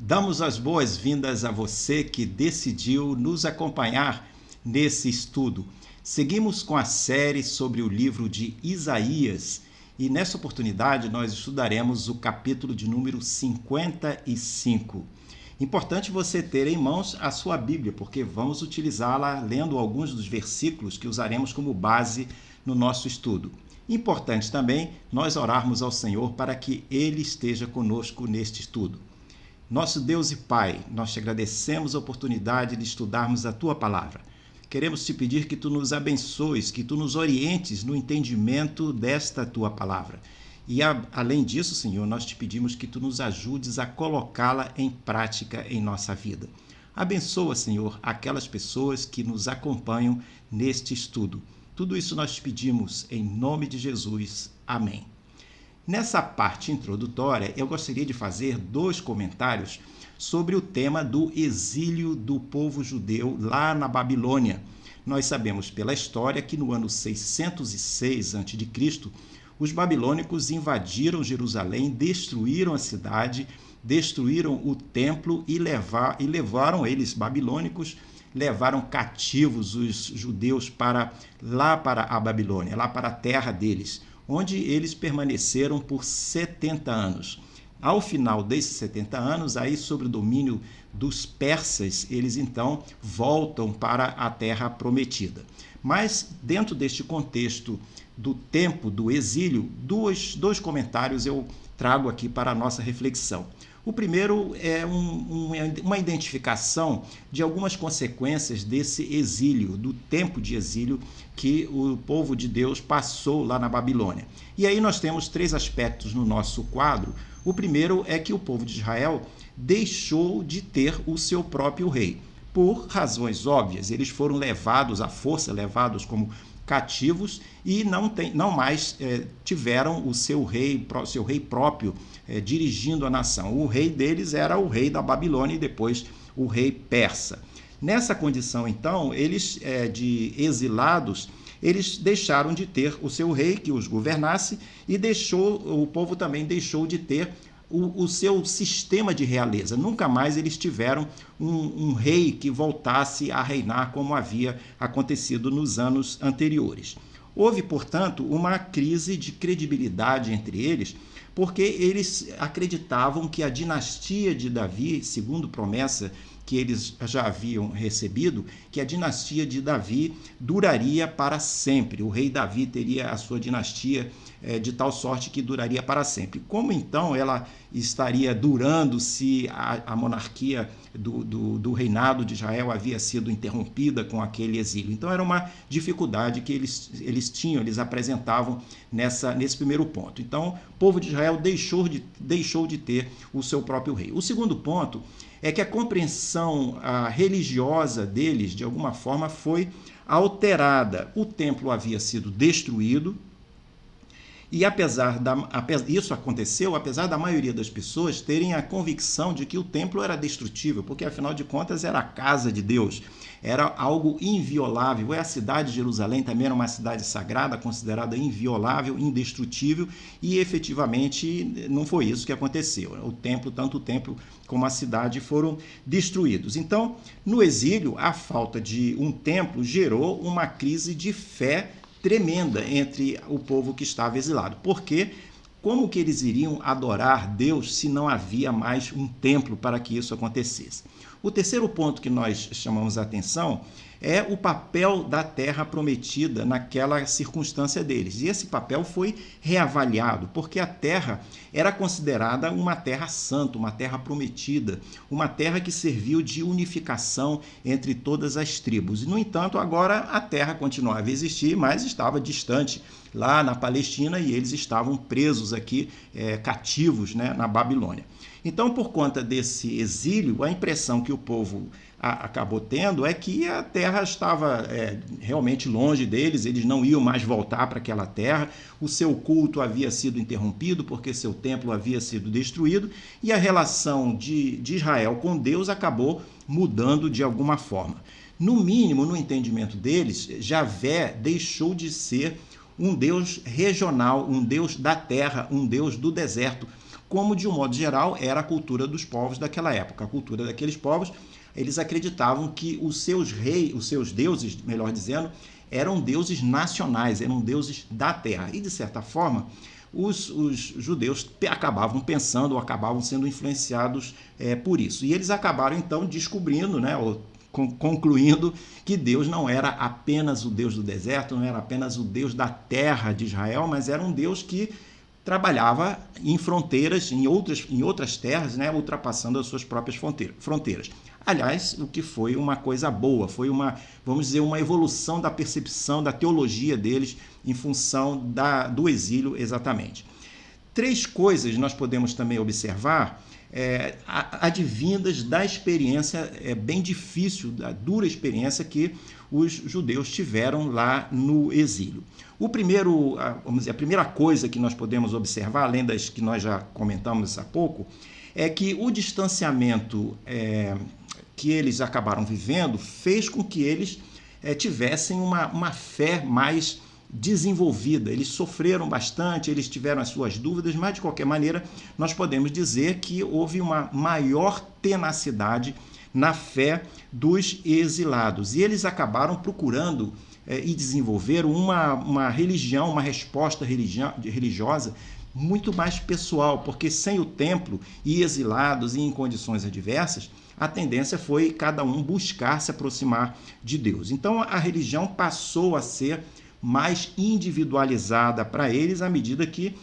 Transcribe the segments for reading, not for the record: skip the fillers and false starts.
Damos as boas-vindas a você que decidiu nos acompanhar nesse estudo. Seguimos com a série sobre o livro de Isaías e nessa oportunidade nós estudaremos o capítulo de número 55. Importante você ter em mãos a sua Bíblia, porque vamos utilizá-la lendo alguns dos versículos que usaremos como base no nosso estudo. Importante também nós orarmos ao Senhor para que Ele esteja conosco neste estudo. Nosso Deus e Pai, nós te agradecemos a oportunidade de estudarmos a Tua Palavra. Queremos te pedir que Tu nos abençoes, que Tu nos orientes no entendimento desta Tua Palavra. E, além disso, Senhor, nós te pedimos que Tu nos ajudes a colocá-la em prática em nossa vida. Abençoa, Senhor, aquelas pessoas que nos acompanham neste estudo. Tudo isso nós te pedimos em nome de Jesus. Amém. Nessa parte introdutória, eu gostaria de fazer 2 comentários sobre o tema do exílio do povo judeu lá na Babilônia. Nós sabemos pela história que no ano 606 a.C., os babilônicos invadiram Jerusalém, destruíram a cidade, destruíram o templo e levaram eles, babilônicos, levaram cativos os judeus para a Babilônia, lá para a terra deles, onde eles permaneceram por 70 anos. Ao final desses 70 anos, aí sob o domínio dos persas, eles então voltam para a terra prometida. Mas dentro deste contexto do tempo do exílio, dois comentários eu trago aqui para a nossa reflexão. O primeiro é uma identificação de algumas consequências desse exílio, do tempo de exílio que o povo de Deus passou lá na Babilônia. E aí nós temos 3 aspectos no nosso quadro. O primeiro é que o povo de Israel deixou de ter o seu próprio rei. Por razões óbvias, eles foram levados à força, levados como cativos e não mais tiveram o seu rei próprio dirigindo a nação. O rei deles era o rei da Babilônia e depois o rei persa. Nessa condição, então, eles de exilados, eles deixaram de ter o seu rei que os governasse e o povo também deixou de ter o seu sistema de realeza. Nunca mais eles tiveram um rei que voltasse a reinar como havia acontecido nos anos anteriores. Houve, portanto, uma crise de credibilidade entre eles, porque eles acreditavam que a dinastia de Davi, segundo promessa que eles já haviam recebido, que a dinastia de Davi duraria para sempre. O rei Davi teria a sua dinastia de tal sorte que duraria para sempre. Como então ela estaria durando se a monarquia do reinado de Israel havia sido interrompida com aquele exílio? Então era uma dificuldade que eles apresentavam nesse primeiro ponto. Então o povo de Israel deixou de ter o seu próprio rei. O segundo ponto é que a compreensão religiosa deles, de alguma forma, foi alterada. O templo havia sido destruído e isso aconteceu apesar da maioria das pessoas terem a convicção de que o templo era destrutível, porque afinal de contas era a casa de Deus, era algo inviolável. A cidade de Jerusalém também era uma cidade sagrada, considerada inviolável, indestrutível, e efetivamente não foi isso que aconteceu. Tanto o templo como a cidade foram destruídos. Então, no exílio, a falta de um templo gerou uma crise de fé tremenda entre o povo que estava exilado. Porque como que eles iriam adorar Deus se não havia mais um templo para que isso acontecesse? O terceiro ponto que nós chamamos a atenção é o papel da terra prometida naquela circunstância deles. E esse papel foi reavaliado, porque a terra era considerada uma terra santa, uma terra prometida, uma terra que serviu de unificação entre todas as tribos. E, no entanto, agora a terra continuava a existir, mas estava distante lá na Palestina e eles estavam presos aqui, cativos, na Babilônia. Então, por conta desse exílio, a impressão que o povo acabou tendo é que a terra estava realmente longe deles, eles não iam mais voltar para aquela terra, o seu culto havia sido interrompido porque seu templo havia sido destruído e a relação de Israel com Deus acabou mudando de alguma forma. No mínimo, no entendimento deles, Javé deixou de ser um Deus regional, um Deus da terra, um Deus do deserto. como de um modo geral era a cultura dos povos daquela época. A cultura daqueles povos, eles acreditavam que os seus deuses, melhor dizendo, eram deuses nacionais, eram deuses da terra. E, de certa forma, os judeus acabavam pensando ou acabavam sendo influenciados por isso. E eles acabaram, então, descobrindo, né, ou concluindo que Deus não era apenas o Deus do deserto, não era apenas o Deus da terra de Israel, mas era um Deus que trabalhava em fronteiras, em outras terras, né, ultrapassando as suas próprias fronteiras. Aliás, o que foi uma coisa boa, foi vamos dizer, uma evolução da percepção, da teologia deles em função do exílio exatamente. 3 coisas nós podemos também observar advindas da experiência bem difícil, da dura experiência que os judeus tiveram lá no exílio. Vamos dizer, a primeira coisa que nós podemos observar, além das que nós já comentamos há pouco, é que o distanciamento que eles acabaram vivendo fez com que eles tivessem uma fé mais desenvolvida. Eles sofreram bastante, eles tiveram as suas dúvidas, mas de qualquer maneira nós podemos dizer que houve uma maior tenacidade na fé dos exilados. E eles acabaram procurando e desenvolveram uma religião, uma resposta religiosa muito mais pessoal, porque sem o templo e exilados e em condições adversas, a tendência foi cada um buscar se aproximar de Deus. Então a religião passou a ser mais individualizada para eles à medida que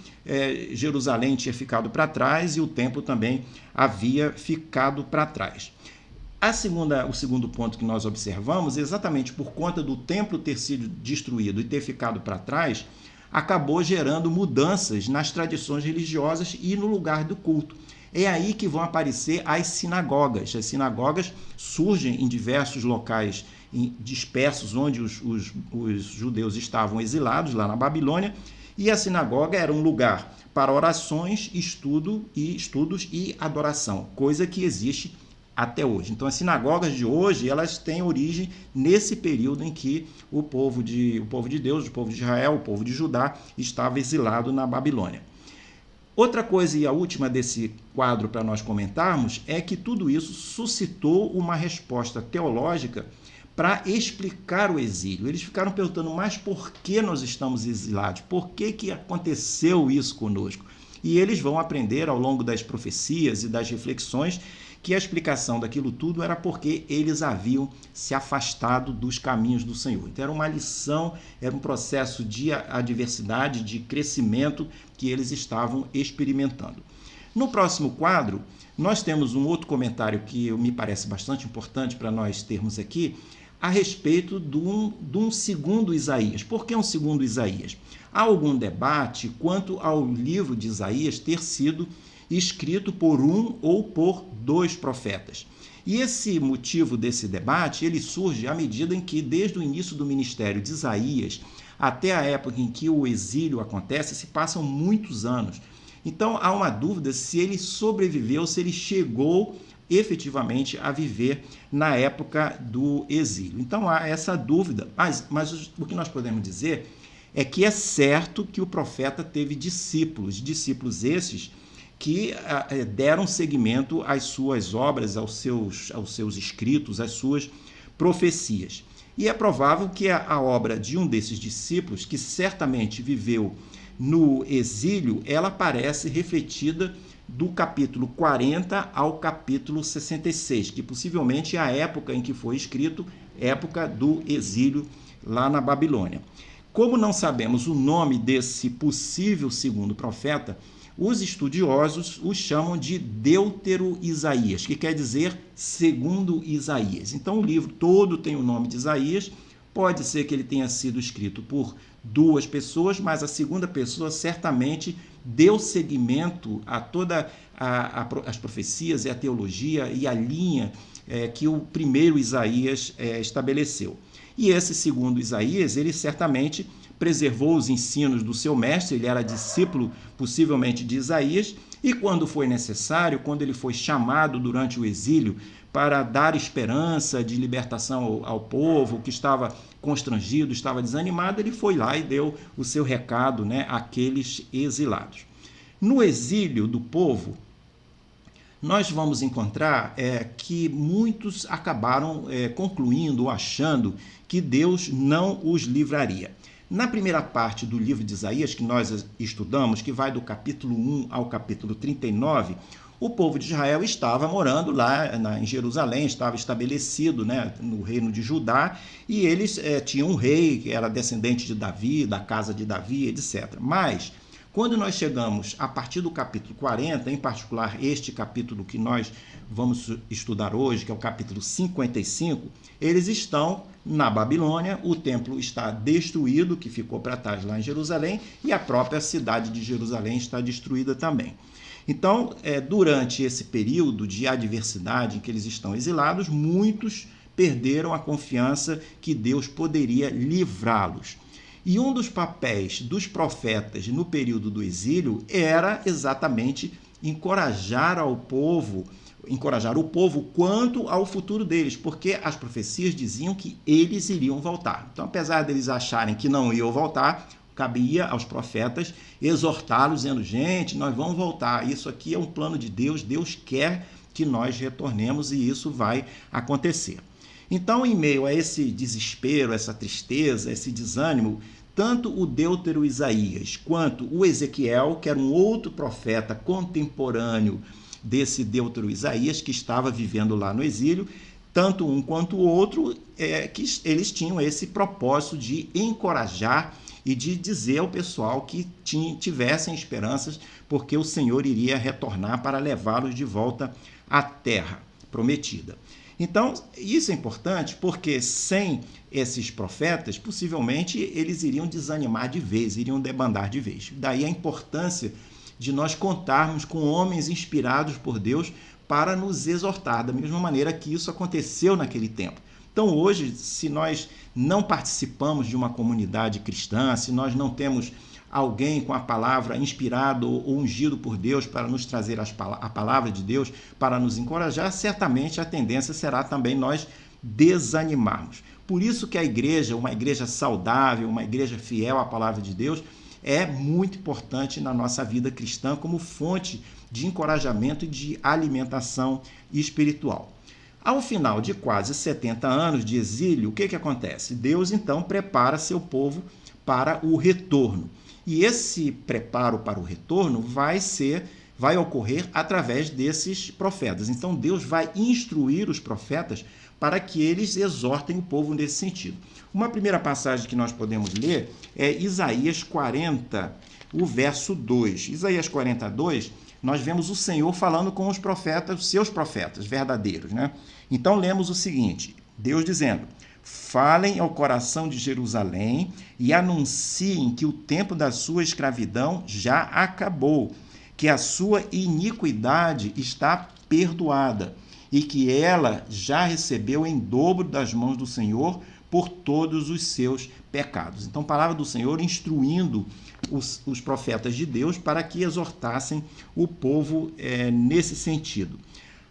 Jerusalém tinha ficado para trás e o templo também havia ficado para trás. O segundo ponto que nós observamos, exatamente por conta do templo ter sido destruído e ter ficado para trás, acabou gerando mudanças nas tradições religiosas e no lugar do culto. É aí que vão aparecer as sinagogas. As sinagogas surgem em diversos locais dispersos onde os judeus estavam exilados, lá na Babilônia, e a sinagoga era um lugar para orações, estudos e adoração, coisa que existe até hoje. Então, as sinagogas de hoje, elas têm origem nesse período em que o povo de Deus, o povo de Israel, o povo de Judá, estava exilado na Babilônia. Outra coisa, e a última desse quadro para nós comentarmos, é que tudo isso suscitou uma resposta teológica para explicar o exílio. Eles ficaram perguntando, mas por que nós estamos exilados? Por que aconteceu isso conosco? E eles vão aprender ao longo das profecias e das reflexões que a explicação daquilo tudo era porque eles haviam se afastado dos caminhos do Senhor. Então era uma lição, era um processo de adversidade, de crescimento que eles estavam experimentando. No próximo quadro, nós temos um outro comentário que me parece bastante importante para nós termos aqui, a respeito de um segundo Isaías. Por que um segundo Isaías? Há algum debate quanto ao livro de Isaías ter sido escrito por um ou por 2 profetas. E esse motivo desse debate, ele surge à medida em que, desde o início do ministério de Isaías até a época em que o exílio acontece, se passam muitos anos. Então, há uma dúvida se ele sobreviveu, se ele chegou efetivamente a viver na época do exílio. Então, há essa dúvida, mas o que nós podemos dizer é que é certo que o profeta teve discípulos esses que deram seguimento às suas obras, aos seus escritos, às suas profecias. E é provável que a obra de um desses discípulos, que certamente viveu no exílio, ela aparece refletida do capítulo 40 ao capítulo 66, que possivelmente é a época em que foi escrito, época do exílio lá na Babilônia. Como não sabemos o nome desse possível segundo profeta, os estudiosos o chamam de Deutero-Isaías, que quer dizer segundo Isaías. Então o livro todo tem o nome de Isaías, pode ser que ele tenha sido escrito por 2 pessoas, mas a segunda pessoa certamente deu seguimento a todas as profecias e a teologia e a linha que o primeiro Isaías estabeleceu. E esse segundo Isaías, ele certamente preservou os ensinos do seu mestre, ele era discípulo possivelmente de Isaías, e quando foi necessário, quando ele foi chamado durante o exílio para dar esperança de libertação ao povo que estava constrangido, estava desanimado, ele foi lá e deu o seu recado, àqueles exilados. No exílio do povo, nós vamos encontrar que muitos acabaram concluindo ou achando que Deus não os livraria. Na primeira parte do livro de Isaías, que nós estudamos, que vai do capítulo 1 ao capítulo 39, o povo de Israel estava morando lá em Jerusalém, estava estabelecido, né, no reino de Judá, e eles tinham um rei que era descendente de Davi, da casa de Davi, etc. Mas, quando nós chegamos a partir do capítulo 40, em particular este capítulo que nós vamos estudar hoje, que é o capítulo 55, eles estão na Babilônia, o templo está destruído, que ficou para trás lá em Jerusalém, e a própria cidade de Jerusalém está destruída também. Então, durante esse período de adversidade em que eles estão exilados, muitos perderam a confiança que Deus poderia livrá-los. E um dos papéis dos profetas no período do exílio era exatamente encorajar o povo quanto ao futuro deles, porque as profecias diziam que eles iriam voltar. Então, apesar deles acharem que não iam voltar, cabia aos profetas exortá-los, dizendo, gente, nós vamos voltar, isso aqui é um plano de Deus, Deus quer que nós retornemos e isso vai acontecer. Então, em meio a esse desespero, essa tristeza, esse desânimo, tanto o Deutero Isaías quanto o Ezequiel, que era um outro profeta contemporâneo desse Deutero Isaías, que estava vivendo lá no exílio, tanto um quanto o outro, que eles tinham esse propósito de encorajar e de dizer ao pessoal que tivessem esperanças, porque o Senhor iria retornar para levá-los de volta à terra prometida. Então, isso é importante porque sem esses profetas, possivelmente eles iriam desanimar de vez, iriam debandar de vez. Daí a importância de nós contarmos com homens inspirados por Deus para nos exortar, da mesma maneira que isso aconteceu naquele tempo. Então, hoje, se nós não participamos de uma comunidade cristã, se nós não temos alguém com a palavra inspirado ou ungido por Deus para nos trazer a palavra de Deus, para nos encorajar, certamente a tendência será também nós desanimarmos. Por isso que a igreja, uma igreja saudável, uma igreja fiel à palavra de Deus, é muito importante na nossa vida cristã como fonte de encorajamento e de alimentação espiritual. Ao final de quase 70 anos de exílio, o que acontece? Deus, então, prepara seu povo para o retorno. E esse preparo para o retorno vai ocorrer através desses profetas. Então, Deus vai instruir os profetas para que eles exortem o povo nesse sentido. Uma primeira passagem que nós podemos ler é Isaías 40, o verso 2. Isaías 42, nós vemos o Senhor falando com os profetas, os seus profetas verdadeiros, né? Então, lemos o seguinte, Deus dizendo, falem ao coração de Jerusalém e anunciem que o tempo da sua escravidão já acabou, que a sua iniquidade está perdoada e que ela já recebeu em dobro das mãos do Senhor por todos os seus pecados. Então, palavra do Senhor instruindo os profetas de Deus para que exortassem o povo nesse sentido.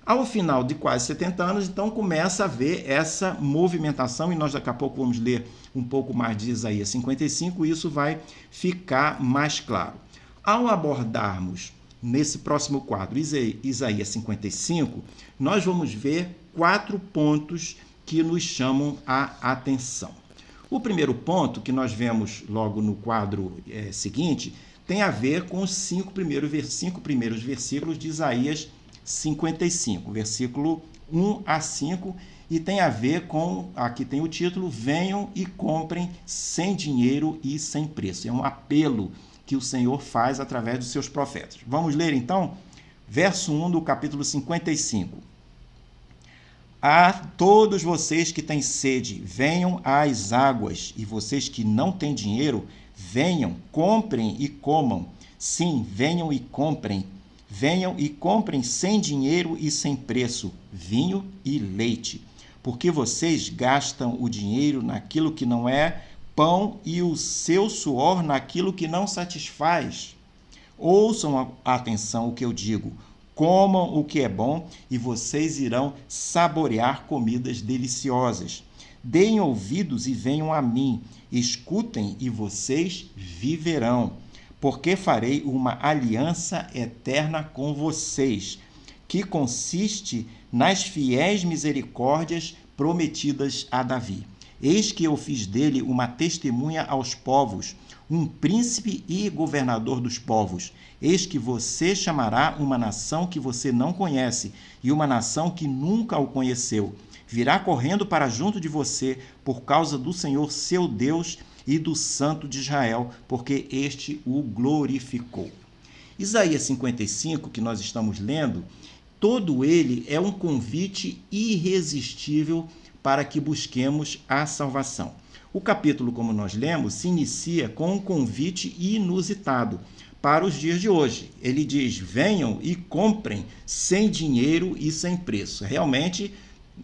Ao final de quase 70 anos, então, começa a haver essa movimentação, e nós daqui a pouco vamos ler um pouco mais de Isaías 55, e isso vai ficar mais claro. Ao abordarmos nesse próximo quadro Isaías 55, nós vamos ver 4 pontos que nos chamam a atenção. O primeiro ponto, que nós vemos logo no quadro seguinte, tem a ver com os 5 primeiros versículos de Isaías 55, versículo 1 a 5, e tem a ver com, aqui tem o título, venham e comprem sem dinheiro e sem preço. É um apelo que o Senhor faz através dos seus profetas. Vamos ler então, verso 1 do capítulo 55. A todos vocês que têm sede, venham às águas, e vocês que não têm dinheiro, venham, comprem e comam. Sim, venham e comprem. Venham e comprem sem dinheiro e sem preço, vinho e leite, porque vocês gastam o dinheiro naquilo que não é pão e o seu suor naquilo que não satisfaz. Ouçam a atenção o que eu digo, comam o que é bom e vocês irão saborear comidas deliciosas. Deem ouvidos e venham a mim, escutem e vocês viverão. porque farei uma aliança eterna com vocês, que consiste nas fiéis misericórdias prometidas a Davi. Eis que eu fiz dele uma testemunha aos povos, um príncipe e governador dos povos. Eis que você chamará uma nação que você não conhece, e uma nação que nunca o conheceu. Virá correndo para junto de você, por causa do Senhor seu Deus e do Santo de Israel, porque este o glorificou. Isaías 55, que nós estamos lendo, todo ele é um convite irresistível para que busquemos a salvação. O capítulo, como nós lemos, se inicia com um convite inusitado para os dias de hoje. Ele diz: venham e comprem sem dinheiro e sem preço. Realmente,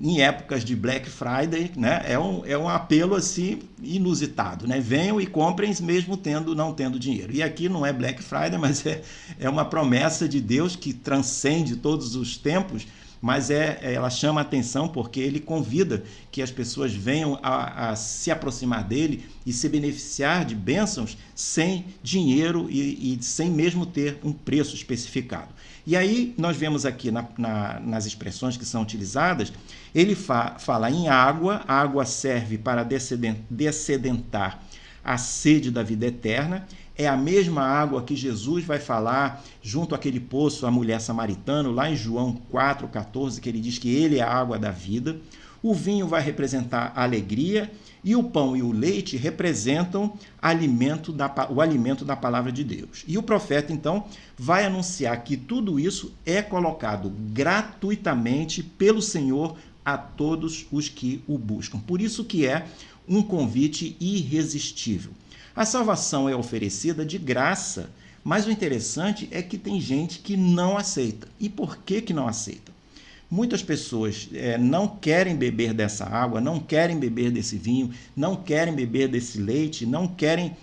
em épocas de Black Friday, né, é um apelo assim inusitado, né? Venham e comprem mesmo não tendo dinheiro. E aqui não é Black Friday, mas é uma promessa de Deus que transcende todos os tempos, mas ela chama a atenção porque ele convida que as pessoas venham a se aproximar dele e se beneficiar de bênçãos sem dinheiro e sem mesmo ter um preço especificado. E aí nós vemos aqui nas expressões que são utilizadas, ele fala em água. A água serve para dessedentar a sede da vida eterna. É a mesma água que Jesus vai falar junto àquele poço, a mulher samaritana, lá em João 4,14, que ele diz que ele é a água da vida. O vinho vai representar a alegria e o pão e o leite representam o alimento da palavra de Deus. E o profeta, então, vai anunciar que tudo isso é colocado gratuitamente pelo Senhor a todos os que o buscam. Por isso que é um convite irresistível. A salvação é oferecida de graça, mas o interessante é que tem gente que não aceita. E por que não aceita? Muitas pessoas não querem beber dessa água, não querem beber desse vinho, não querem beber desse leite, não querem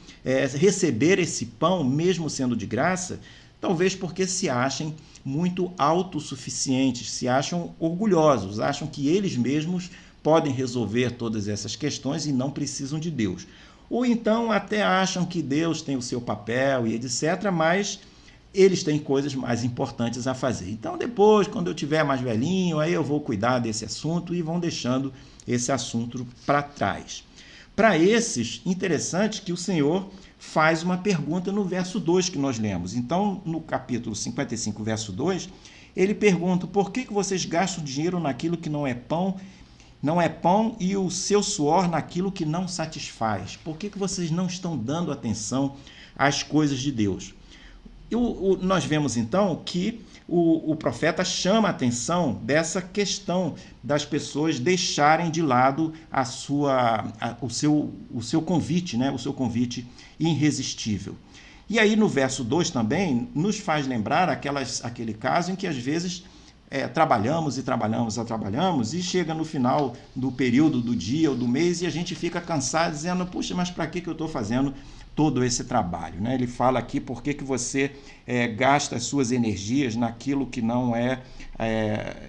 receber esse pão, mesmo sendo de graça, talvez porque se achem muito autossuficientes, se acham orgulhosos, acham que eles mesmos podem resolver todas essas questões e não precisam de Deus. Ou então até acham que Deus tem o seu papel e etc., mas eles têm coisas mais importantes a fazer. Então depois, quando eu tiver mais velhinho, aí eu vou cuidar desse assunto, e vão deixando esse assunto para trás. Para esses, interessante que o Senhor faz uma pergunta no verso 2 que nós lemos. Então, no capítulo 55, verso 2, ele pergunta: por que vocês gastam dinheiro naquilo que não é pão e o seu suor naquilo que não satisfaz? Por que vocês não estão dando atenção às coisas de Deus? Nós vemos então que o profeta chama a atenção dessa questão das pessoas deixarem de lado o seu convite, né? O seu convite irresistível. E aí no verso 2 também nos faz lembrar aquele caso em que às vezes trabalhamos e chega no final do período do dia ou do mês e a gente fica cansado dizendo: puxa, mas para que eu estou fazendo todo esse trabalho, né? Ele fala aqui: por que você gasta as suas energias naquilo que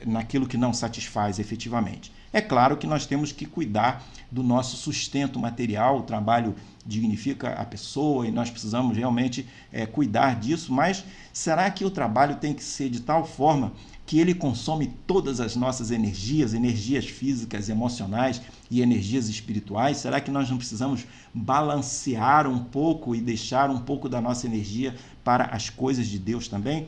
naquilo que não satisfaz efetivamente. É claro que nós temos que cuidar do nosso sustento material, o trabalho dignifica a pessoa e nós precisamos realmente cuidar disso, mas será que o trabalho tem que ser de tal forma que ele consome todas as nossas energias físicas, emocionais e energias espirituais? Será que nós não precisamos balancear um pouco e deixar um pouco da nossa energia para as coisas de Deus também?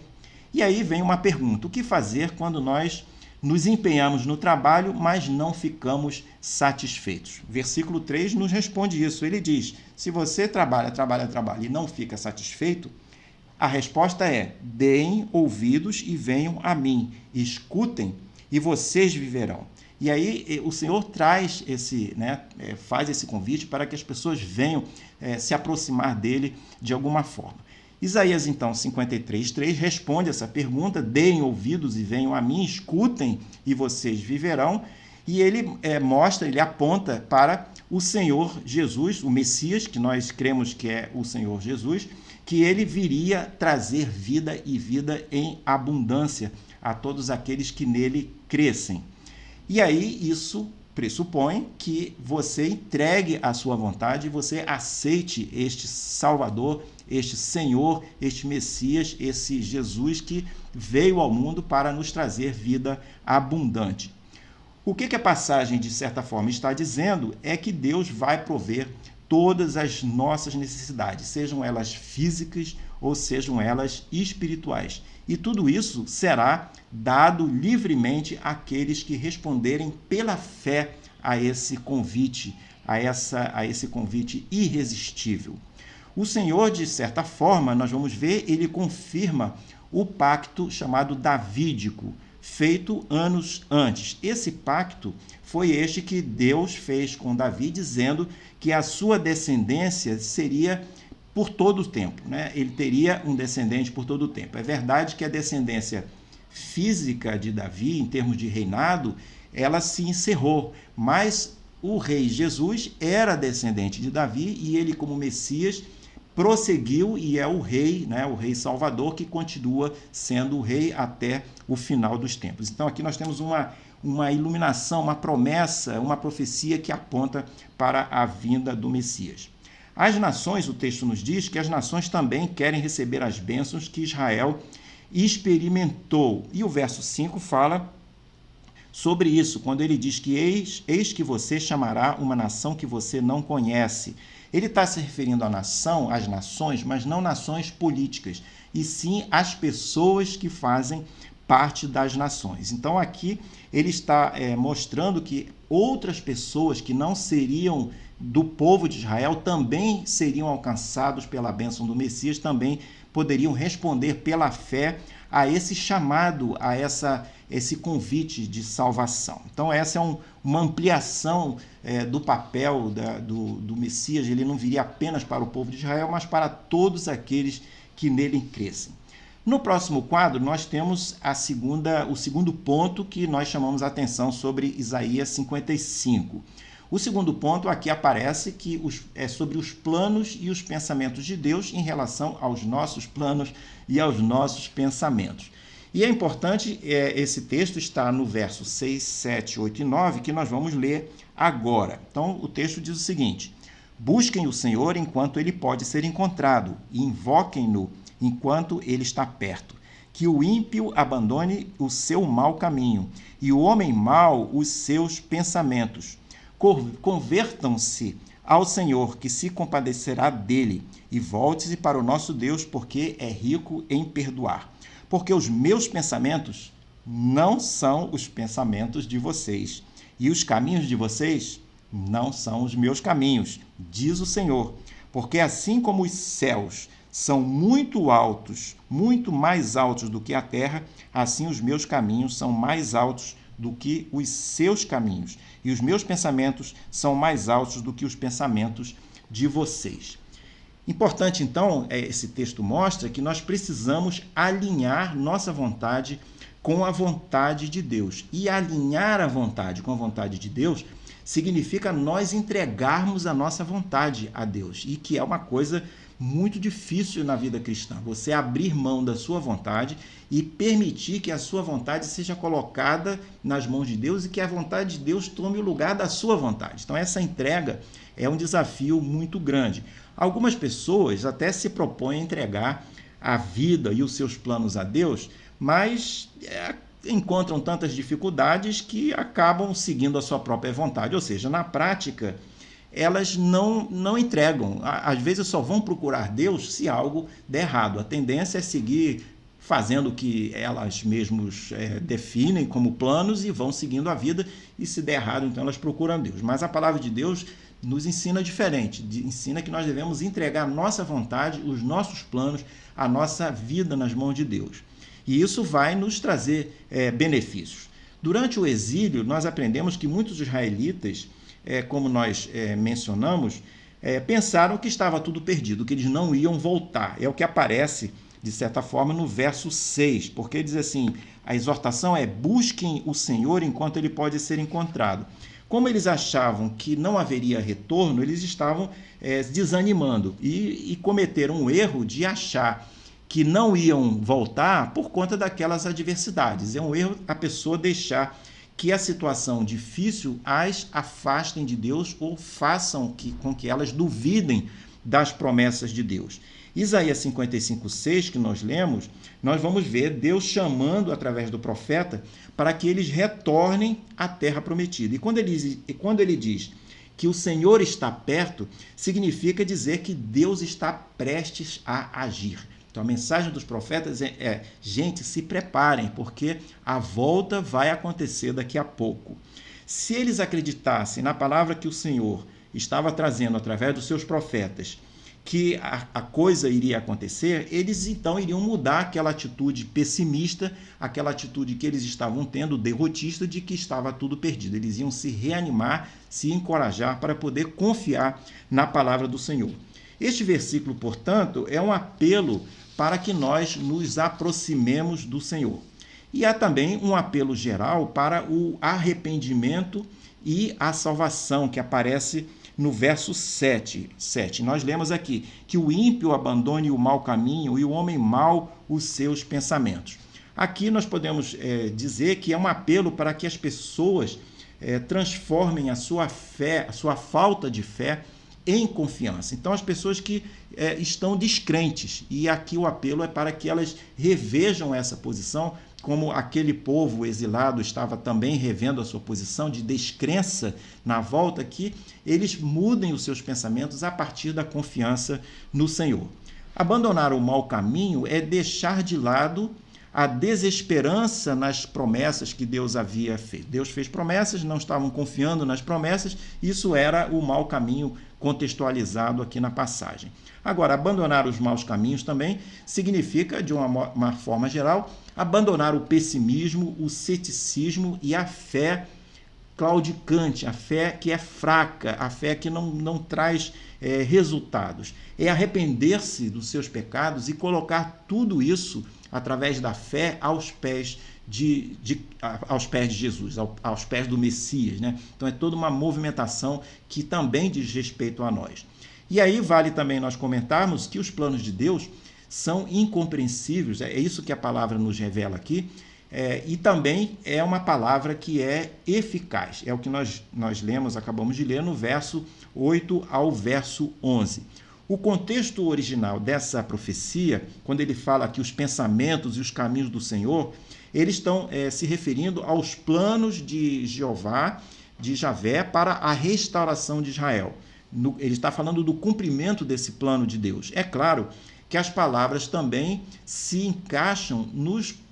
E aí vem uma pergunta: o que fazer quando nós nos empenhamos no trabalho, mas não ficamos satisfeitos? Versículo 3 nos responde isso. Ele diz: se você trabalha e não fica satisfeito, a resposta é: deem ouvidos e venham a mim, escutem e vocês viverão. E aí o Senhor traz faz esse convite para que as pessoas venham se aproximar dele de alguma forma. Isaías, então, 53:3 responde essa pergunta: deem ouvidos e venham a mim, escutem e vocês viverão. E ele ele aponta para o Senhor Jesus, o Messias, que nós cremos que é o Senhor Jesus, que ele viria trazer vida e vida em abundância a todos aqueles que nele crescem. E aí isso pressupõe que você entregue a sua vontade e você aceite este Salvador, este Senhor, este Messias, esse Jesus que veio ao mundo para nos trazer vida abundante. O que a passagem, de certa forma, está dizendo é que Deus vai prover todas as nossas necessidades, sejam elas físicas ou sejam elas espirituais. E tudo isso será dado livremente àqueles que responderem pela fé a esse convite, a esse convite irresistível. O Senhor, de certa forma, nós vamos ver, ele confirma o pacto chamado davídico, feito anos antes. Esse pacto foi este que Deus fez com Davi, dizendo que a sua descendência seria por todo o tempo, né? Ele teria um descendente por todo o tempo. É verdade que a descendência física de Davi, em termos de reinado, ela se encerrou, mas o rei Jesus era descendente de Davi e ele, como Messias, prosseguiu e é o rei, né, o rei Salvador, que continua sendo o rei até o final dos tempos. Então aqui nós temos uma iluminação, uma promessa, uma profecia que aponta para a vinda do Messias. As nações, o texto nos diz que as nações também querem receber as bênçãos que Israel experimentou. E o verso 5 fala sobre isso, quando ele diz que eis que você chamará uma nação que você não conhece. Ele está se referindo à nação, às nações, mas não nações políticas, e sim às pessoas que fazem parte das nações. Então aqui ele está mostrando que outras pessoas que não seriam do povo de Israel também seriam alcançados pela bênção do Messias, também poderiam responder pela fé a esse chamado, a esse convite de salvação. Então essa é uma ampliação do papel do Messias. Ele não viria apenas para o povo de Israel, mas para todos aqueles que nele crescem. No próximo quadro, nós temos o segundo ponto que nós chamamos a atenção sobre Isaías 55. O segundo ponto aqui aparece que é sobre os planos e os pensamentos de Deus em relação aos nossos planos e aos nossos pensamentos. E é importante, esse texto está no verso 6, 7, 8 e 9, que nós vamos ler agora. Então, o texto diz o seguinte: busquem o Senhor enquanto ele pode ser encontrado, e invoquem-no enquanto ele está perto. Que o ímpio abandone o seu mau caminho, e o homem mau os seus pensamentos. Convertam-se ao Senhor, que se compadecerá dele, e volte-se para o nosso Deus, porque é rico em perdoar. Porque os meus pensamentos não são os pensamentos de vocês, e os caminhos de vocês não são os meus caminhos, diz o Senhor. Porque assim como os céus são muito altos, muito mais altos do que a terra, assim os meus caminhos são mais altos do que os seus caminhos, e os meus pensamentos são mais altos do que os pensamentos de vocês. Importante, então, esse texto mostra que nós precisamos alinhar nossa vontade com a vontade de Deus. E alinhar a vontade com a vontade de Deus significa nós entregarmos a nossa vontade a Deus, e que é uma coisa muito difícil na vida cristã, você abrir mão da sua vontade e permitir que a sua vontade seja colocada nas mãos de Deus e que a vontade de Deus tome o lugar da sua vontade. Então essa entrega é um desafio muito grande. Algumas pessoas até se propõem a entregar a vida e os seus planos a Deus, mas encontram tantas dificuldades que acabam seguindo a sua própria vontade, ou seja, na prática elas não entregam. Às vezes só vão procurar Deus se algo der errado. A tendência é seguir fazendo o que elas mesmas definem como planos e vão seguindo a vida, e se der errado, então elas procuram Deus. Mas a palavra de Deus nos ensina diferente, ensina que nós devemos entregar a nossa vontade, os nossos planos, a nossa vida nas mãos de Deus. E isso vai nos trazer benefícios. Durante o exílio, nós aprendemos que muitos israelitas, como nós mencionamos, pensaram que estava tudo perdido, que eles não iam voltar. É o que aparece, de certa forma, no verso 6, porque diz assim, a exortação é: busquem o Senhor enquanto ele pode ser encontrado. Como eles achavam que não haveria retorno, eles estavam desanimando e cometeram um erro de achar que não iam voltar por conta daquelas adversidades. É um erro a pessoa deixar que a situação difícil as afastem de Deus ou façam com que elas duvidem das promessas de Deus. Isaías 55:6, que nós lemos, nós vamos ver Deus chamando através do profeta para que eles retornem à terra prometida. E quando ele diz que o Senhor está perto, significa dizer que Deus está prestes a agir. Então a mensagem dos profetas é: gente, se preparem, porque a volta vai acontecer daqui a pouco. Se eles acreditassem na palavra que o Senhor estava trazendo através dos seus profetas, que a coisa iria acontecer, eles então iriam mudar aquela atitude pessimista, aquela atitude que eles estavam tendo, derrotista, de que estava tudo perdido. Eles iam se reanimar, se encorajar para poder confiar na palavra do Senhor. Este versículo, portanto, é um apelo para que nós nos aproximemos do Senhor. E há também um apelo geral para o arrependimento e a salvação, que aparece no verso 7. Nós lemos aqui que o ímpio abandone o mau caminho e o homem mau os seus pensamentos. Aqui nós podemos dizer que é um apelo para que as pessoas transformem a sua fé, a sua falta de fé, em confiança. Então, as pessoas que estão descrentes, e aqui o apelo é para que elas revejam essa posição, como aquele povo exilado estava também revendo a sua posição de descrença na volta, que eles mudem os seus pensamentos a partir da confiança no Senhor. Abandonar o mau caminho é deixar de lado a desesperança nas promessas que Deus havia feito. Deus fez promessas, não estavam confiando nas promessas, isso era o mau caminho contextualizado aqui na passagem. Agora, abandonar os maus caminhos também significa, de uma forma geral, abandonar o pessimismo, o ceticismo e a fé claudicante, a fé que é fraca, a fé que não traz resultados. É arrepender-se dos seus pecados e colocar tudo isso, através da fé, aos pés de Jesus, aos pés do Messias, né? Então é toda uma movimentação que também diz respeito a nós. E aí vale também nós comentarmos que os planos de Deus são incompreensíveis, é isso que a palavra nos revela aqui, e também é uma palavra que é eficaz, é o que nós lemos, acabamos de ler no verso 8 ao verso 11. O contexto original dessa profecia, quando ele fala que os pensamentos e os caminhos do Senhor, eles estão se referindo aos planos de Jeová, de Javé, para a restauração de Israel. Ele está falando do cumprimento desse plano de Deus. É claro que as palavras também se encaixam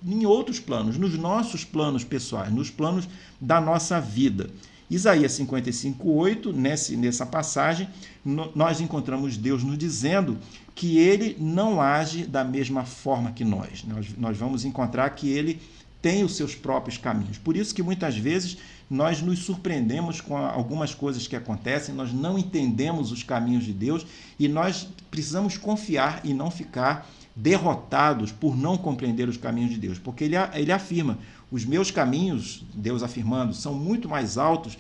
em outros planos, nos nossos planos pessoais, nos planos da nossa vida. Isaías 55:8, nessa passagem, nós encontramos Deus nos dizendo que ele não age da mesma forma que nós. Nós vamos encontrar que ele tem os seus próprios caminhos. Por isso que muitas vezes nós nos surpreendemos com algumas coisas que acontecem, nós não entendemos os caminhos de Deus e nós precisamos confiar e não ficar derrotados por não compreender os caminhos de Deus, porque ele afirma: os meus caminhos, Deus afirmando, são muito mais altos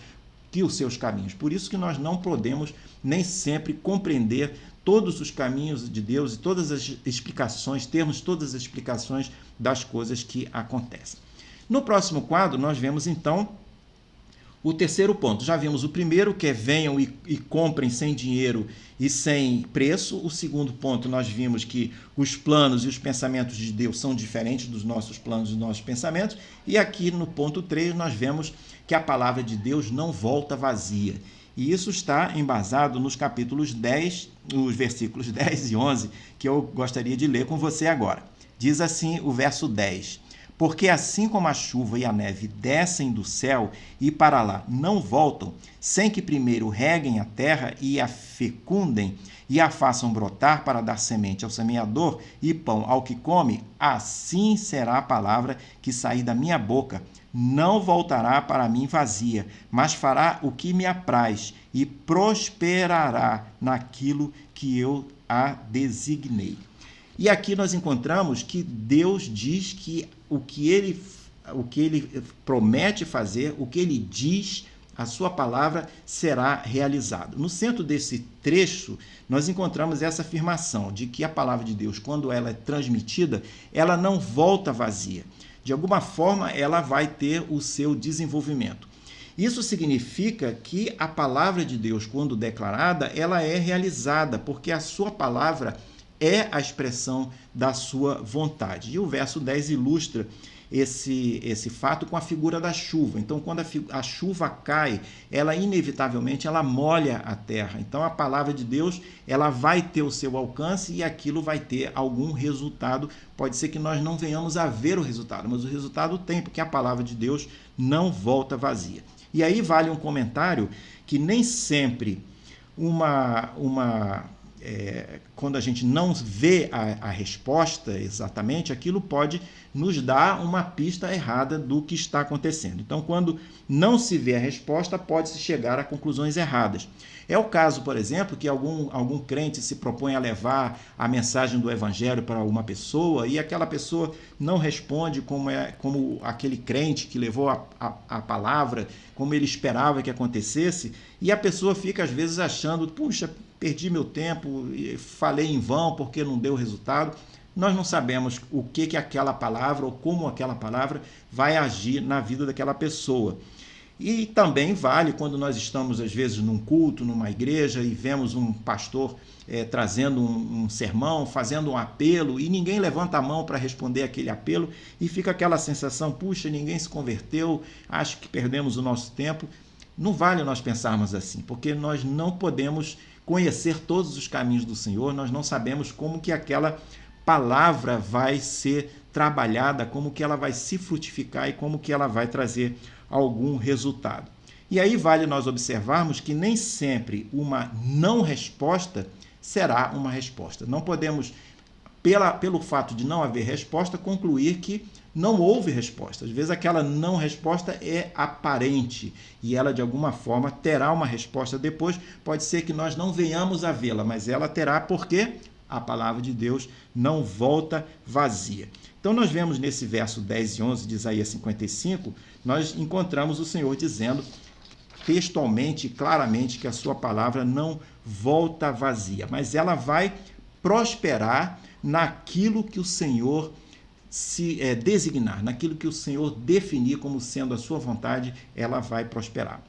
que os seus caminhos. Por isso que nós não podemos nem sempre compreender todos os caminhos de Deus e todas as explicações, termos todas as explicações das coisas que acontecem. No próximo quadro, nós vemos então o terceiro ponto. Já vimos o primeiro, que é venham e comprem sem dinheiro e sem preço. O segundo ponto, nós vimos que os planos e os pensamentos de Deus são diferentes dos nossos planos e dos nossos pensamentos. E aqui no ponto 3, nós vemos que a palavra de Deus não volta vazia. E isso está embasado nos capítulos 10, nos versículos 10 e 11, que eu gostaria de ler com você agora. Diz assim o verso 10: porque assim como a chuva e a neve descem do céu e para lá não voltam, sem que primeiro reguem a terra e a fecundem e a façam brotar para dar semente ao semeador e pão ao que come, assim será a palavra que sair da minha boca. Não voltará para mim vazia, mas fará o que me apraz e prosperará naquilo que eu a designei. E aqui nós encontramos que Deus diz que o que ele promete fazer, o que ele diz, a sua palavra será realizado. No centro desse trecho, nós encontramos essa afirmação de que a palavra de Deus, quando ela é transmitida, ela não volta vazia. de alguma forma ela vai ter o seu desenvolvimento. Isso significa que a palavra de Deus, quando declarada, ela é realizada, porque a sua palavra é a expressão da sua vontade. E o verso 10 ilustra esse fato com a figura da chuva. Então, quando a chuva cai, ela inevitavelmente ela molha a terra. Então, a palavra de Deus ela vai ter o seu alcance e aquilo vai ter algum resultado. Pode ser que nós não venhamos a ver o resultado, mas o resultado tem, porque a palavra de Deus não volta vazia. E aí vale um comentário que nem sempre quando a gente não vê a resposta exatamente, aquilo pode nos dar uma pista errada do que está acontecendo. Então, quando não se vê a resposta, pode-se chegar a conclusões erradas. É o caso, por exemplo, que algum crente se propõe a levar a mensagem do evangelho para uma pessoa e aquela pessoa não responde como aquele crente que levou a palavra, como ele esperava que acontecesse, e a pessoa fica às vezes achando, puxa, perdi meu tempo, falei em vão porque não deu resultado. Nós não sabemos o que aquela palavra ou como aquela palavra vai agir na vida daquela pessoa. E também vale quando nós estamos, às vezes, num culto, numa igreja, e vemos um pastor trazendo um sermão, fazendo um apelo, e ninguém levanta a mão para responder aquele apelo, e fica aquela sensação, puxa, ninguém se converteu, acho que perdemos o nosso tempo. Não vale nós pensarmos assim, porque nós não podemos conhecer todos os caminhos do Senhor, nós não sabemos como que aquela palavra vai ser trabalhada, como que ela vai se frutificar e como que ela vai trazer algum resultado. E aí vale nós observarmos que nem sempre uma resposta será uma resposta. Não podemos, pelo fato de não haver resposta, concluir que não houve resposta. Às vezes aquela não resposta é aparente e ela de alguma forma terá uma resposta depois. Pode ser que nós não venhamos a vê-la, mas ela terá, porque a palavra de Deus não volta vazia. Então nós vemos nesse verso 10 e 11 de Isaías 55, nós encontramos o Senhor dizendo textualmente, claramente, que a sua palavra não volta vazia, mas ela vai prosperar naquilo que o Senhor se designar, naquilo que o Senhor definir como sendo a sua vontade, ela vai prosperar.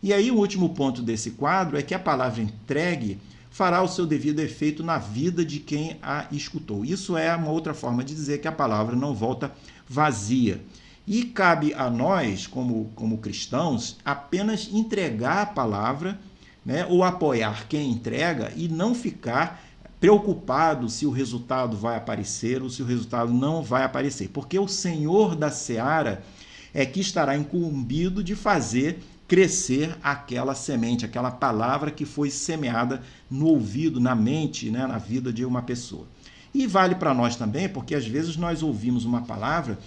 E aí o último ponto desse quadro é que a palavra entregue fará o seu devido efeito na vida de quem a escutou. Isso é uma outra forma de dizer que a palavra não volta vazia. E cabe a nós, como cristãos, apenas entregar a palavra, né, ou apoiar quem entrega e não ficar preocupado se o resultado vai aparecer ou se o resultado não vai aparecer. Porque o Senhor da seara é que estará incumbido de fazer crescer aquela semente, aquela palavra que foi semeada no ouvido, na mente, né, na vida de uma pessoa. E vale para nós também, porque às vezes nós ouvimos uma palavra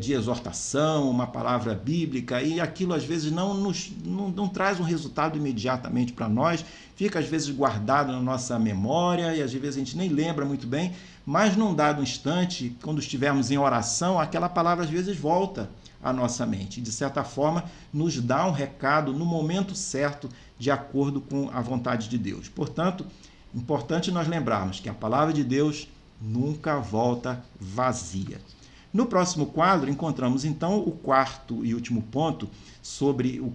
de exortação, uma palavra bíblica, e aquilo às vezes não traz um resultado imediatamente para nós, fica às vezes guardado na nossa memória, e às vezes a gente nem lembra muito bem, mas num dado instante, quando estivermos em oração, aquela palavra às vezes volta à nossa mente, de certa forma nos dá um recado no momento certo, de acordo com a vontade de Deus. Portanto, importante nós lembrarmos que a palavra de Deus nunca volta vazia. No próximo quadro, encontramos então o quarto e último ponto sobre o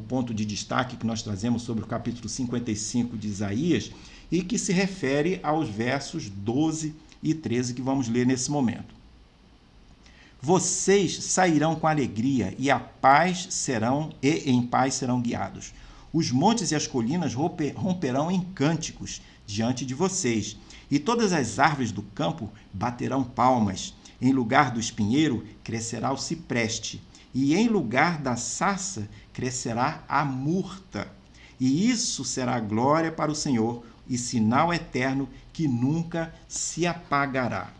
ponto de destaque que nós trazemos sobre o capítulo 55 de Isaías, e que se refere aos versos 12 e 13 que vamos ler nesse momento. Vocês sairão com alegria e em paz serão guiados. Os montes e as colinas romperão em cânticos diante de vocês, e todas as árvores do campo baterão palmas. Em lugar do espinheiro crescerá o cipreste, e em lugar da sarça crescerá a murta. E isso será glória para o Senhor e sinal eterno que nunca se apagará.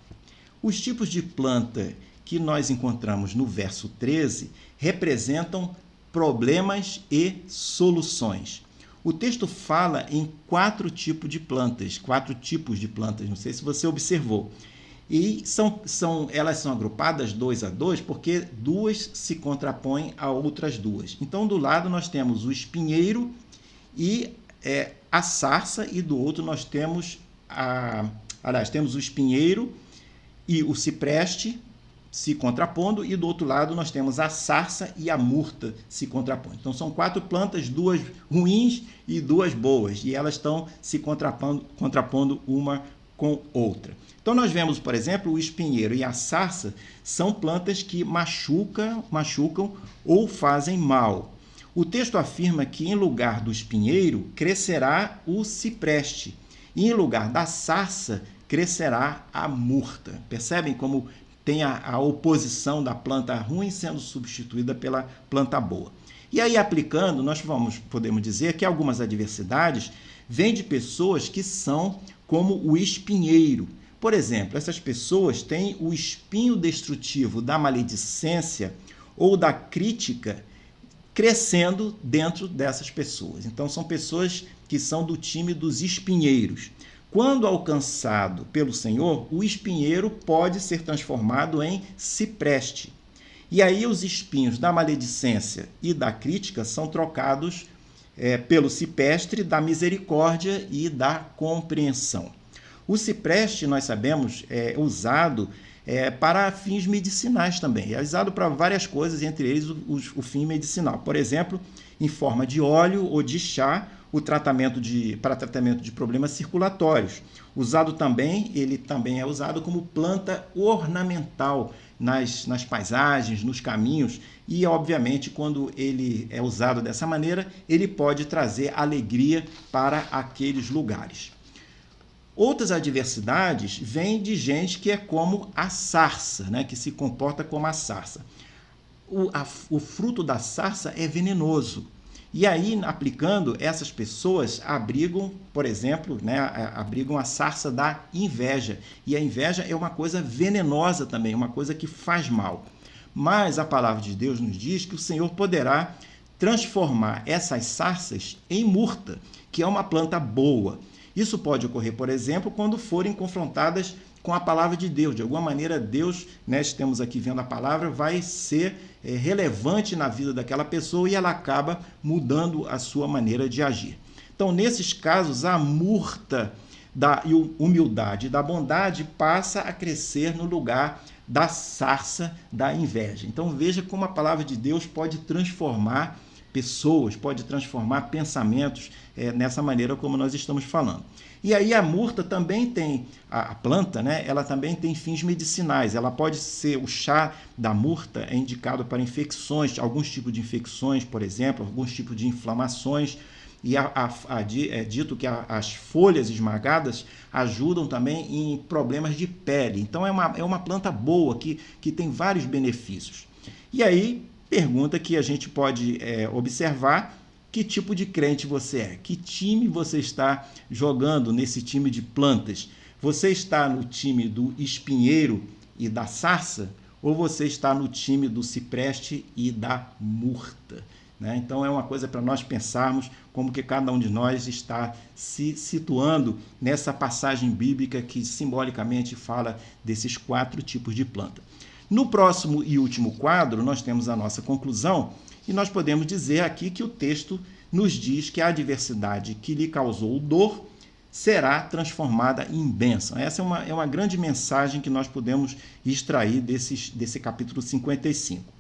Os tipos de planta que nós encontramos no verso 13 representam problemas e soluções. O texto fala em quatro tipos de plantas, não sei se você observou. E elas são agrupadas 2 a 2 porque duas se contrapõem a outras duas. Então, do lado nós temos o espinheiro e a sarça, e do outro nós temos temos o espinheiro e o cipreste, se contrapondo, e do outro lado nós temos a sarça e a murta se contrapondo. Então são 4 plantas, 2 ruins e 2 boas, e elas estão se contrapondo uma com outra. Então nós vemos, por exemplo, o espinheiro e a sarça são plantas que machucam ou fazem mal. O texto afirma que em lugar do espinheiro crescerá o cipreste, e em lugar da sarça crescerá a murta. Percebem como tem a oposição da planta ruim sendo substituída pela planta boa. E aí, aplicando, nós podemos dizer que algumas adversidades vêm de pessoas que são como o espinheiro. Por exemplo, essas pessoas têm o espinho destrutivo da maledicência ou da crítica crescendo dentro dessas pessoas. Então, são pessoas que são do time dos espinheiros. Quando alcançado pelo Senhor, o espinheiro pode ser transformado em cipreste. E aí os espinhos da maledicência e da crítica são trocados pelo cipreste da misericórdia e da compreensão. O cipreste, nós sabemos, é usado para fins medicinais também. É usado para várias coisas, entre eles o fim medicinal. Por exemplo, em forma de óleo ou de chá, para tratamento de problemas circulatórios. Ele também é usado como planta ornamental nas paisagens, nos caminhos, e, obviamente, quando ele é usado dessa maneira, ele pode trazer alegria para aqueles lugares. Outras adversidades vêm de gente que é como a sarça, né? Que se comporta como a sarça. O fruto da sarça é venenoso. E aí, aplicando, essas pessoas abrigam, por exemplo, abrigam a sarça da inveja. E a inveja é uma coisa venenosa também, uma coisa que faz mal. Mas a palavra de Deus nos diz que o Senhor poderá transformar essas sarças em murta, que é uma planta boa. Isso pode ocorrer, por exemplo, quando forem confrontadas com a palavra de Deus. De alguma maneira, Deus, estamos aqui vendo a palavra, vai ser relevante na vida daquela pessoa e ela acaba mudando a sua maneira de agir. Então, nesses casos, a murta da humildade e da bondade passa a crescer no lugar da sarça da inveja. Então, veja como a palavra de Deus pode transformar pessoas, pode transformar pensamentos nessa maneira como nós estamos falando. E aí a murta também tem, a planta, ela também tem fins medicinais. Ela pode ser, o chá da murta é indicado para infecções, alguns tipos de infecções, por exemplo, alguns tipos de inflamações. E é dito que as folhas esmagadas ajudam também em problemas de pele. Então é uma planta boa que tem vários benefícios. E aí, pergunta que a gente pode observar: que tipo de crente você é? Que time você está jogando nesse time de plantas? Você está no time do espinheiro e da sarça? Ou você está no time do cipreste e da murta? Então é uma coisa para nós pensarmos como que cada um de nós está se situando nessa passagem bíblica que simbolicamente fala desses 4 tipos de planta. No próximo e último quadro, nós temos a nossa conclusão e nós podemos dizer aqui que o texto nos diz que a adversidade que lhe causou dor será transformada em bênção. Essa é uma grande mensagem que nós podemos extrair desse capítulo 55.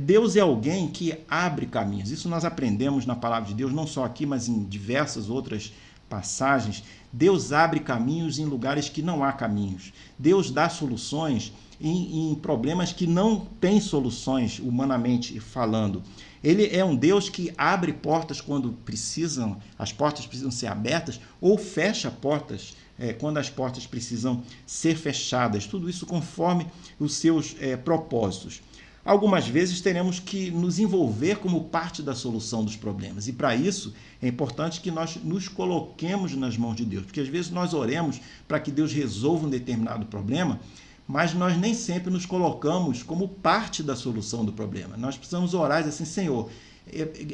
Deus é alguém que abre caminhos. Isso nós aprendemos na palavra de Deus, não só aqui, mas em diversas outras passagens. Deus abre caminhos em lugares que não há caminhos. Deus dá soluções em problemas que não têm soluções, humanamente falando. Ele é um Deus que abre portas quando as portas precisam ser abertas, ou fecha portas quando as portas precisam ser fechadas. Tudo isso conforme os seus propósitos. Algumas vezes teremos que nos envolver como parte da solução dos problemas. E para isso é importante que nós nos coloquemos nas mãos de Deus. Porque às vezes nós oremos para que Deus resolva um determinado problema, mas nós nem sempre nos colocamos como parte da solução do problema. Nós precisamos orar e dizer assim: Senhor,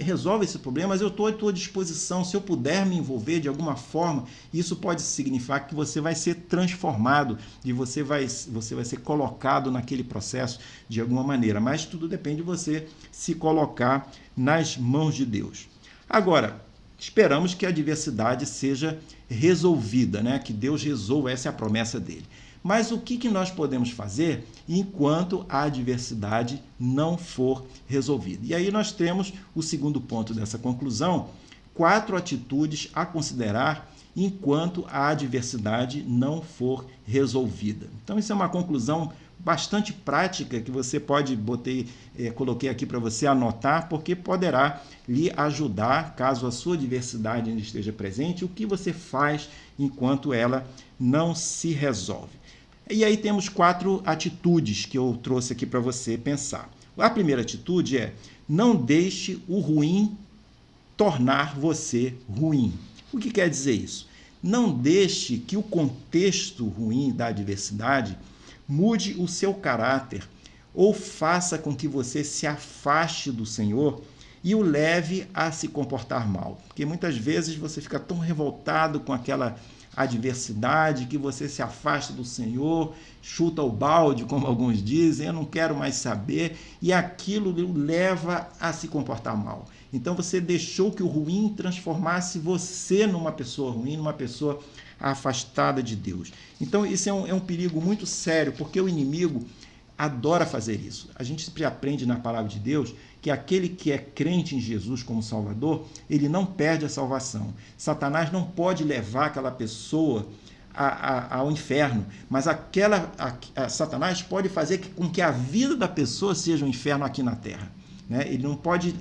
resolve esse problema, mas eu estou à tua disposição. Se eu puder me envolver de alguma forma, isso pode significar que você vai ser transformado e você vai ser colocado naquele processo de alguma maneira. Mas tudo depende de você se colocar nas mãos de Deus. Agora, esperamos que a adversidade seja resolvida, que Deus resolva, essa é a promessa dele. Mas o que nós podemos fazer enquanto a adversidade não for resolvida? E aí nós temos o segundo ponto dessa conclusão, 4 atitudes a considerar enquanto a adversidade não for resolvida. Então, isso é uma conclusão bastante prática que você pode coloquei aqui para você anotar, porque poderá lhe ajudar, caso a sua adversidade ainda esteja presente, o que você faz enquanto ela não se resolve. E aí temos 4 atitudes que eu trouxe aqui para você pensar. A primeira atitude é: não deixe o ruim tornar você ruim. O que quer dizer isso? Não deixe que o contexto ruim da adversidade mude o seu caráter ou faça com que você se afaste do Senhor e o leve a se comportar mal. Porque muitas vezes você fica tão revoltado com aquela adversidade que você se afasta do Senhor, chuta o balde, como alguns dizem, eu não quero mais saber, e aquilo o leva a se comportar mal. Então você deixou que o ruim transformasse você numa pessoa ruim, numa pessoa afastada de Deus. Então isso é um perigo muito sério, porque o inimigo adora fazer isso. A gente sempre aprende na palavra de Deus que aquele que é crente em Jesus como Salvador, ele não perde a salvação. Satanás não pode levar aquela pessoa ao inferno, mas Satanás pode fazer com que a vida da pessoa seja um inferno aqui na terra. Ele não pode,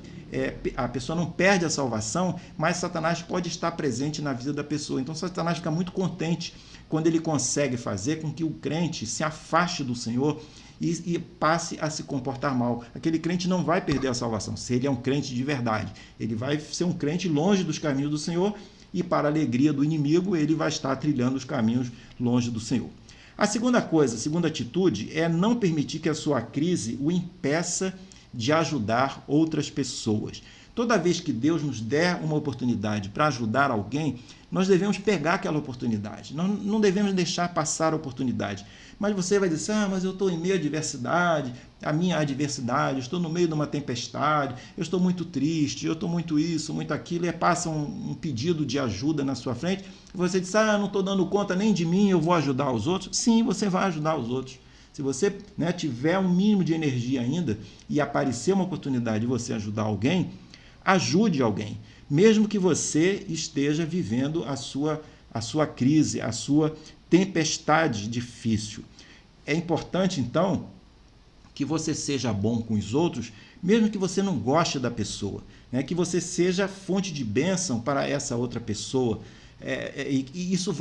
a pessoa não perde a salvação, mas Satanás pode estar presente na vida da pessoa. Então Satanás fica muito contente quando ele consegue fazer com que o crente se afaste do Senhor e passe a se comportar mal. Aquele crente não vai perder a salvação, se ele é um crente de verdade. Ele vai ser um crente longe dos caminhos do Senhor e, para a alegria do inimigo, ele vai estar trilhando os caminhos longe do Senhor. A segunda atitude é não permitir que a sua crise o impeça de ajudar outras pessoas. Toda vez que Deus nos der uma oportunidade para ajudar alguém, nós devemos pegar aquela oportunidade. Nós não devemos deixar passar a oportunidade. Mas você vai dizer, mas eu estou em meio à adversidade, a minha adversidade, eu estou no meio de uma tempestade, eu estou muito triste, eu estou muito isso, muito aquilo, e passa um pedido de ajuda na sua frente, e você diz, não estou dando conta nem de mim, eu vou ajudar os outros. Sim, você vai ajudar os outros. Se você tiver um mínimo de energia ainda e aparecer uma oportunidade de você ajudar alguém, ajude alguém, mesmo que você esteja vivendo a sua crise, a sua tempestade difícil. É importante, então, que você seja bom com os outros, mesmo que você não goste da pessoa, que você seja fonte de bênção para essa outra pessoa. E isso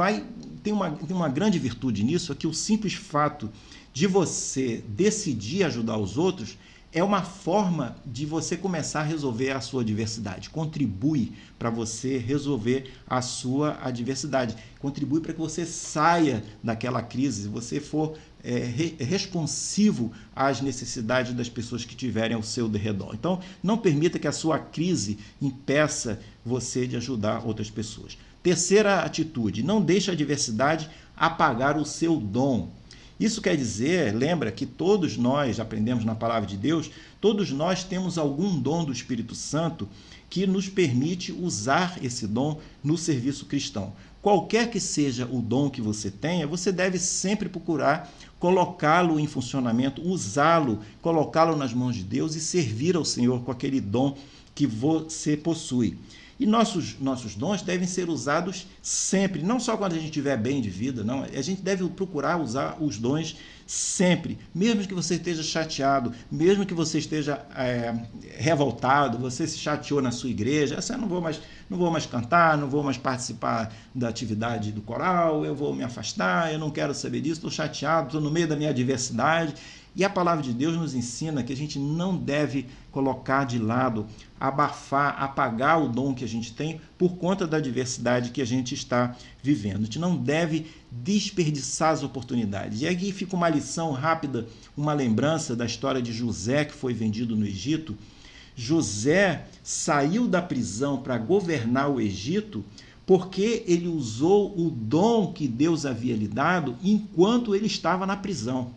tem uma grande virtude nisso, é que o simples fato de você decidir ajudar os outros é uma forma de você começar a resolver a sua adversidade. Contribui para você resolver a sua adversidade. Contribui para que você saia daquela crise, se você for responsivo às necessidades das pessoas que tiverem ao seu derredor. Então, não permita que a sua crise impeça você de ajudar outras pessoas. Terceira atitude, não deixe a adversidade apagar o seu dom. Isso quer dizer, lembra que todos nós, aprendemos na palavra de Deus, todos nós temos algum dom do Espírito Santo que nos permite usar esse dom no serviço cristão. Qualquer que seja o dom que você tenha, você deve sempre procurar colocá-lo em funcionamento, usá-lo, colocá-lo nas mãos de Deus e servir ao Senhor com aquele dom que você possui. E nossos dons devem ser usados sempre, não só quando a gente estiver bem de vida, não. A gente deve procurar usar os dons sempre, mesmo que você esteja chateado, mesmo que você esteja revoltado, você se chateou na sua igreja, eu não vou mais cantar, não vou mais participar da atividade do coral, eu vou me afastar, eu não quero saber disso, estou chateado, estou no meio da minha adversidade. E a palavra de Deus nos ensina que a gente não deve colocar de lado, abafar, apagar o dom que a gente tem por conta da adversidade que a gente está vivendo. A gente não deve desperdiçar as oportunidades. E aqui fica uma lição rápida, uma lembrança da história de José, que foi vendido no Egito. José saiu da prisão para governar o Egito porque ele usou o dom que Deus havia lhe dado enquanto ele estava na prisão.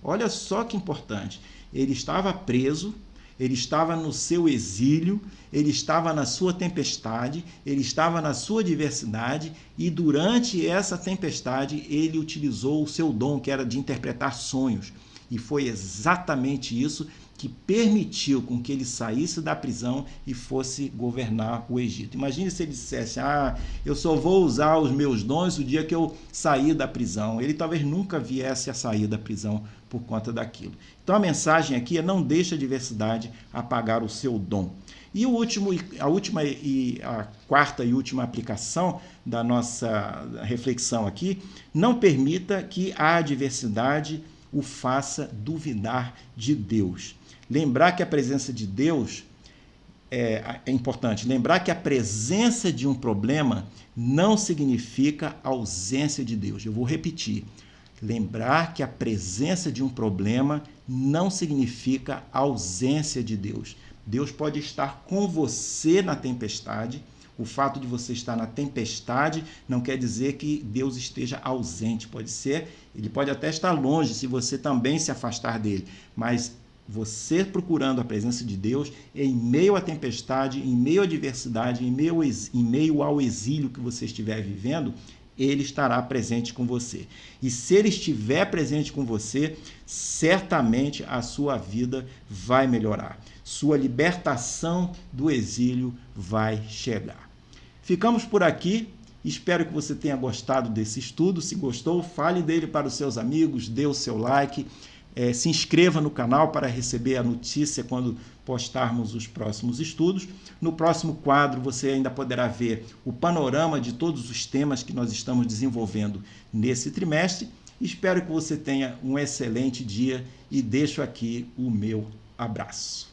Olha só que importante, ele estava preso, ele estava no seu exílio, ele estava na sua tempestade, ele estava na sua adversidade, e durante essa tempestade ele utilizou o seu dom, que era de interpretar sonhos. E foi exatamente isso que permitiu com que ele saísse da prisão e fosse governar o Egito. Imagine se ele dissesse, eu só vou usar os meus dons o dia que eu sair da prisão. Ele talvez nunca viesse a sair da prisão por conta daquilo. Então a mensagem aqui é: não deixe a adversidade apagar o seu dom. E a quarta e última aplicação da nossa reflexão aqui: não permita que a adversidade o faça duvidar de Deus. Lembrar que a presença de Deus é importante. Lembrar que a presença de um problema não significa ausência de Deus. Eu vou repetir. Lembrar que a presença de um problema não significa ausência de Deus. Deus pode estar com você na tempestade. O fato de você estar na tempestade não quer dizer que Deus esteja ausente. Pode ser, ele pode até estar longe se você também se afastar dele. Mas você procurando a presença de Deus em meio à tempestade, em meio à adversidade, em meio ao exílio que você estiver vivendo, ele estará presente com você. E se ele estiver presente com você, certamente a sua vida vai melhorar. Sua libertação do exílio vai chegar. Ficamos por aqui. Espero que você tenha gostado desse estudo. Se gostou, fale dele para os seus amigos, dê o seu like, se inscreva no canal para receber a notícia quando postarmos os próximos estudos. No próximo quadro você ainda poderá ver o panorama de todos os temas que nós estamos desenvolvendo nesse trimestre. Espero que você tenha um excelente dia e deixo aqui o meu abraço.